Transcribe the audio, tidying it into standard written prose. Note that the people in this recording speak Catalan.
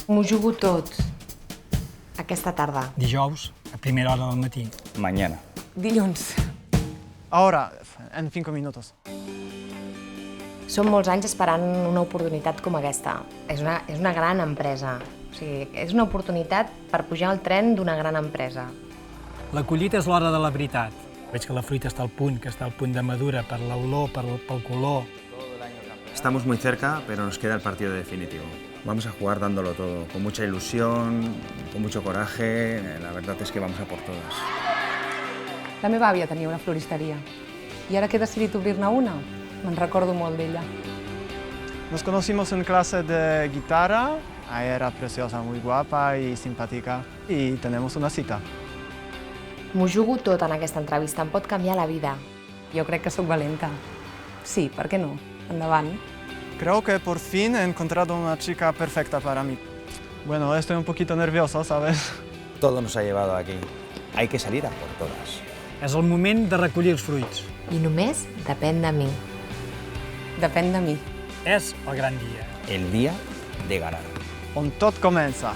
M'ho jugo tot. Aquesta tarda. Dijous, a primera hora del matí. Mañana. Dilluns. Ahora, en 5 minutos. Som molts anys esperant una oportunitat com aquesta. És una gran empresa. O sigui, és una oportunitat per pujar al tren d'una gran empresa. La collita és l'hora de la veritat. Veig que la fruita està al punt, que està al punt de madura, per l'olor, pel color. Estamos muy cerca, pero nos queda el partido definitivo. Vamos a jugar dándolo todo, con mucha ilusión, con mucho coraje. La verdad es que vamos a por todas. La meva àvia tenia una floristeria i ara que he decidit obrir-ne una, me'n recordo molt d'ella. Nos conocimos en clase de guitarra. Ella era preciosa, muy guapa y simpática. Y tenemos una cita. M'ho jugo tot en aquesta entrevista. Em pot canviar la vida. Jo crec que sóc valenta. Sí, per què no? Endavant. Creo que por fin he encontrado una chica perfecta para mí. Bueno, estoy un poquito nervioso, ¿sabes? Todo nos ha llevado aquí. Hay que salir a por todas. És el moment de recollir els fruits. I només depèn de mi. Depèn de mi. És el gran dia. El día de ganar. On tot comença.